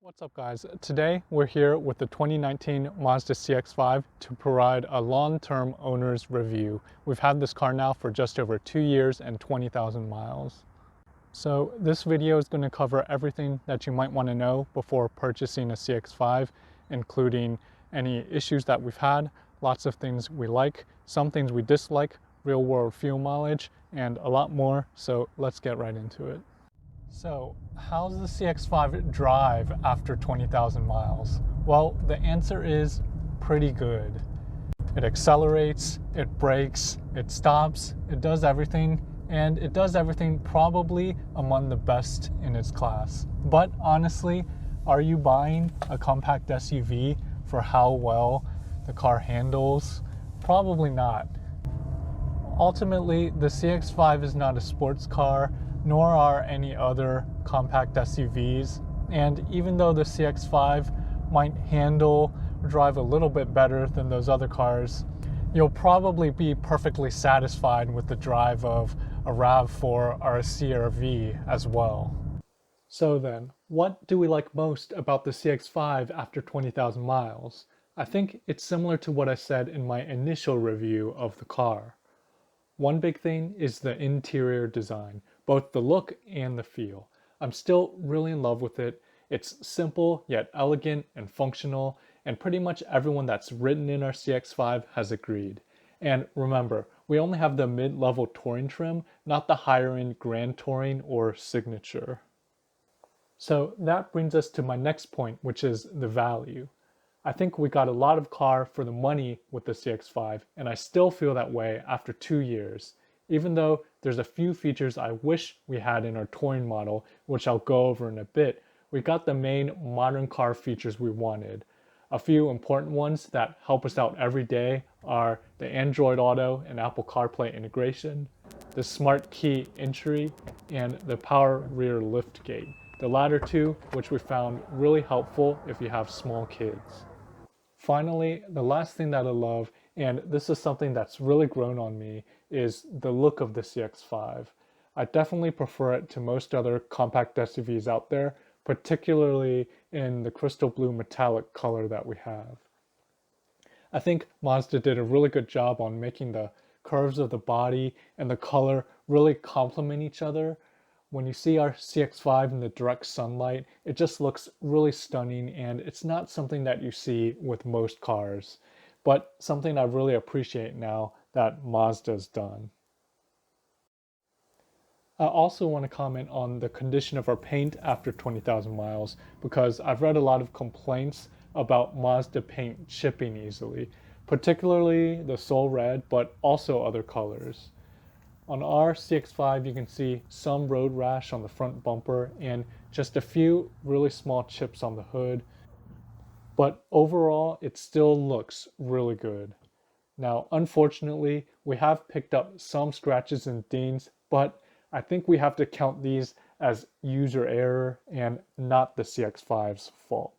What's up guys? Today we're here with the 2019 Mazda CX-5 to provide a long-term owner's review. We've had this car now for just over 2 years and 20,000 miles. So this video is going to cover everything that you might want to know before purchasing a CX-5, including any issues that we've had, lots of things we like, some things we dislike, real-world fuel mileage, and a lot more. So let's get right into it. So, how's the CX-5 drive after 20,000 miles? Well, the answer is pretty good. It accelerates, it brakes, it stops, it does everything, and it does everything probably among the best in its class. But honestly, are you buying a compact SUV for how well the car handles? Probably not. Ultimately, the CX-5 is not a sports car, nor are any other compact SUVs. And even though the CX-5 might handle or drive a little bit better than those other cars, you'll probably be perfectly satisfied with the drive of a RAV4 or a CR-V as well. So then, what do we like most about the CX-5 after 20,000 miles? I think it's similar to what I said in my initial review of the car. One big thing is the interior design, both the look and the feel. I'm still really in love with it. It's simple yet elegant and functional, and pretty much everyone that's ridden in our CX-5 has agreed. And remember, we only have the mid-level touring trim, not the higher-end Grand Touring or Signature. So that brings us to my next point, which is the value. I think we got a lot of car for the money with the CX-5, and I still feel that way after 2 years, even though there's a few features I wish we had in our touring model, which I'll go over in a bit. We got the main modern car features we wanted. A few important ones that help us out every day are the Android Auto and Apple CarPlay integration, the Smart Key entry, and the power rear liftgate. The latter two, which we found really helpful if you have small kids. Finally, the last thing that I love, and this is something that's really grown on me, is the look of the CX-5. I definitely prefer it to most other compact SUVs out there, particularly in the crystal blue metallic color that we have. I think Mazda did a really good job on making the curves of the body and the color really complement each other. When you see our CX-5 in the direct sunlight, it just looks really stunning, and it's not something that you see with most cars, but something I really appreciate now that Mazda's done. I also want to comment on the condition of our paint after 20,000 miles, because I've read a lot of complaints about Mazda paint chipping easily, particularly the Soul Red, but also other colors. On our CX-5, you can see some road rash on the front bumper and just a few really small chips on the hood. But overall, it still looks really good. Now, unfortunately, we have picked up some scratches and dings, but I think we have to count these as user error and not the CX-5's fault.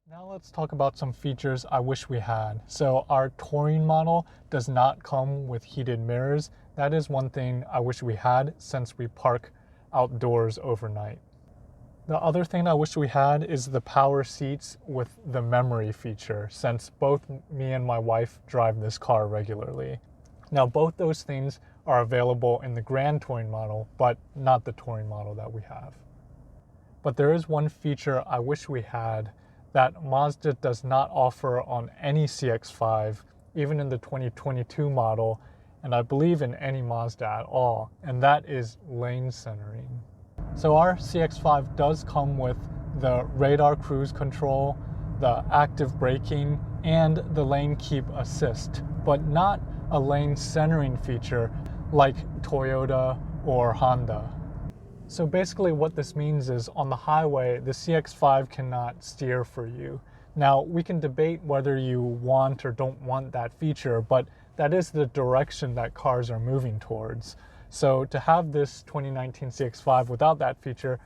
Now let's talk about some features I wish we had. So our touring model does not come with heated mirrors. That is one thing I wish we had since we park outdoors overnight. The other thing I wish we had is the power seats with the memory feature, since both me and my wife drive this car regularly. Now both those things are available in the Grand Touring model, but not the Touring model that we have. But there is one feature I wish we had that Mazda does not offer on any CX-5, even in the 2022 model, and I believe in any Mazda at all, and that is lane centering. So our CX-5 does come with the radar cruise control, the active braking, and the lane keep assist, but not a lane centering feature like Toyota or Honda. So basically what this means is on the highway, the CX-5 cannot steer for you. Now, we can debate whether you want or don't want that feature, but that is the direction that cars are moving towards. So to have this 2019 CX-5 without that feature,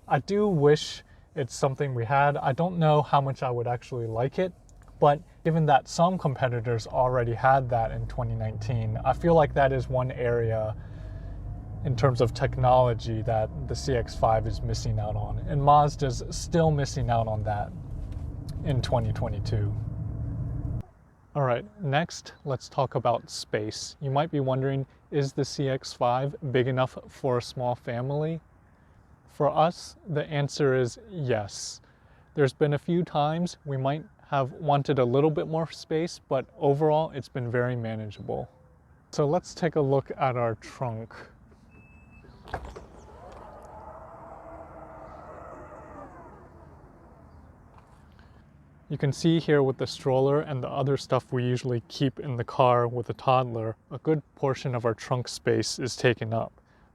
I do wish it's something we had. I don't know how much I would actually like it, but given that some competitors already had that in 2019, I feel like that is one area in terms of technology that the CX-5 is missing out on, and Mazda's still missing out on that in 2022. All right, next, let's talk about space. You might be wondering, is the CX-5 big enough for a small family? For us, the answer is yes. There's been a few times we might have wanted a little bit more space, but overall, it's been very manageable. So let's take a look at our trunk. You can see here with the stroller and the other stuff we usually keep in the car with a toddler, a good portion of our trunk space is taken up.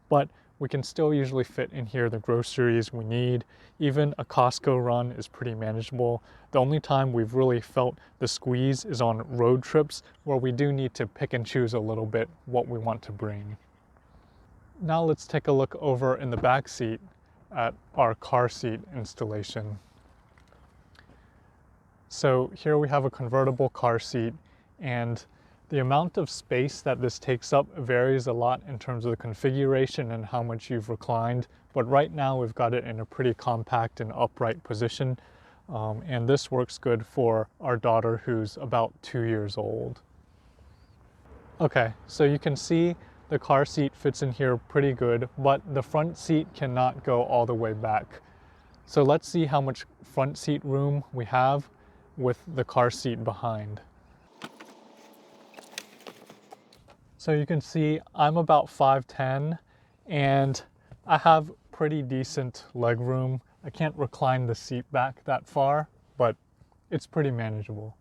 But we can still usually fit in here the groceries we need. Even a Costco run is pretty manageable. The only time we've really felt the squeeze is on road trips where we do need to pick and choose a little bit what we want to bring. Now let's take a look over in the back seat at our car seat installation. So here we have a convertible car seat, and the amount of space that this takes up varies a lot in terms of the configuration and how much you've reclined. But right now we've got it in a pretty compact and upright position. And this works good for our daughter who's about 2 years old. Okay, so you can see the car seat fits in here pretty good, but the front seat cannot go all the way back. So let's see how much front seat room we have with the car seat behind. So you can see I'm about 5'10", and I have pretty decent leg room. I can't recline the seat back that far, but it's pretty manageable.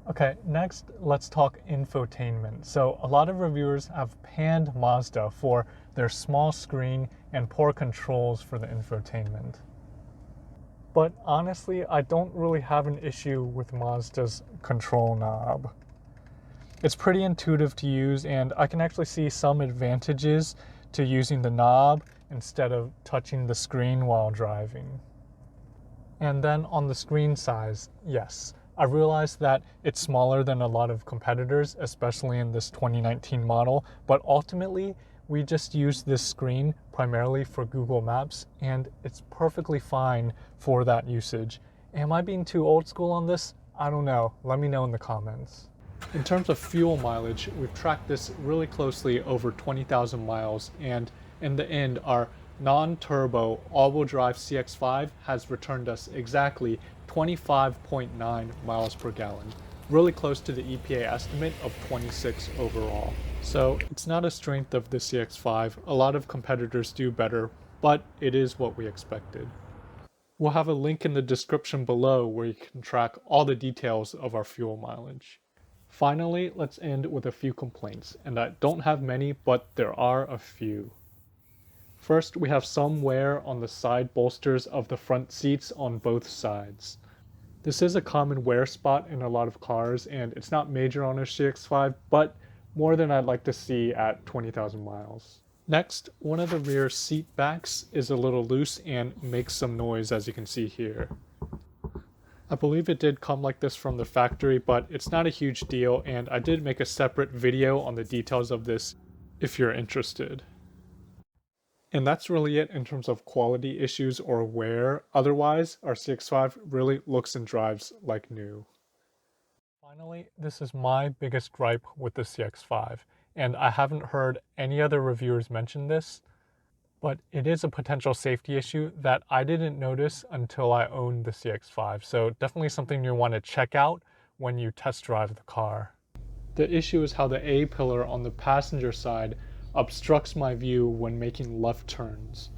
Okay, next let's talk infotainment. So a lot of reviewers have panned Mazda for their small screen and poor controls for the infotainment. But honestly, I don't really have an issue with Mazda's control knob. It's pretty intuitive to use, and I can actually see some advantages to using the knob instead of touching the screen while driving. And then on the screen size, yes, I realize that it's smaller than a lot of competitors, especially in this 2019 model, but ultimately, we just use this screen primarily for Google Maps, and it's perfectly fine for that usage. Am I being too old school on this? I don't know. Let me know in the comments. In terms of fuel mileage, we've tracked this really closely over 20,000 miles, and in the end, our non-turbo all-wheel drive CX-5 has returned us exactly 25.9 miles per gallon, really close to the EPA estimate of 26 overall. So it's not a strength of the CX-5. A lot of competitors do better, but it is what we expected. We'll have a link in the description below where you can track all the details of our fuel mileage. Finally, let's end with a few complaints, and I don't have many, but there are a few. First, we have some wear on the side bolsters of the front seats on both sides. This is a common wear spot in a lot of cars, and it's not major on our CX-5, but more than I'd like to see at 20,000 miles. Next, one of the rear seat backs is a little loose and makes some noise, as you can see here. I believe it did come like this from the factory, but it's not a huge deal, and I did make a separate video on the details of this if you're interested. And that's really it in terms of quality issues or wear. Otherwise, our CX-5 really looks and drives like new. Finally, this is my biggest gripe with the CX-5, and I haven't heard any other reviewers mention this, but it is a potential safety issue that I didn't notice until I owned the CX-5, so definitely something you want to check out when you test drive the car. The issue is how the A-pillar on the passenger side obstructs my view when making left turns.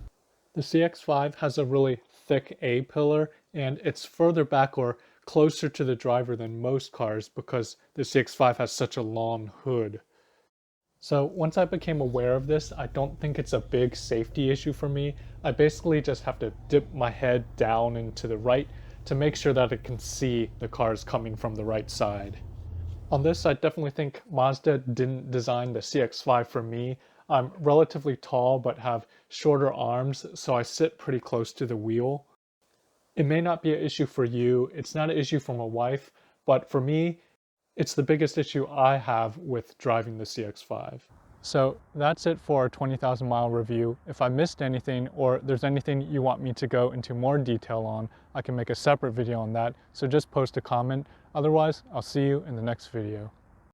The CX-5 has a really thick A-pillar, and it's further back or closer to the driver than most cars because the CX-5 has such a long hood. So once I became aware of this, I don't think it's a big safety issue for me. I basically just have to dip my head down and to the right to make sure that I can see the cars coming from the right side. On this, I definitely think Mazda didn't design the CX-5 for me. I'm relatively tall but have shorter arms, so I sit pretty close to the wheel. It may not be an issue for you, it's not an issue for my wife, but for me, it's the biggest issue I have with driving the CX-5. So that's it for our 20,000 mile review. If I missed anything or there's anything you want me to go into more detail on, I can make a separate video on that. So just post a comment. Otherwise, I'll see you in the next video.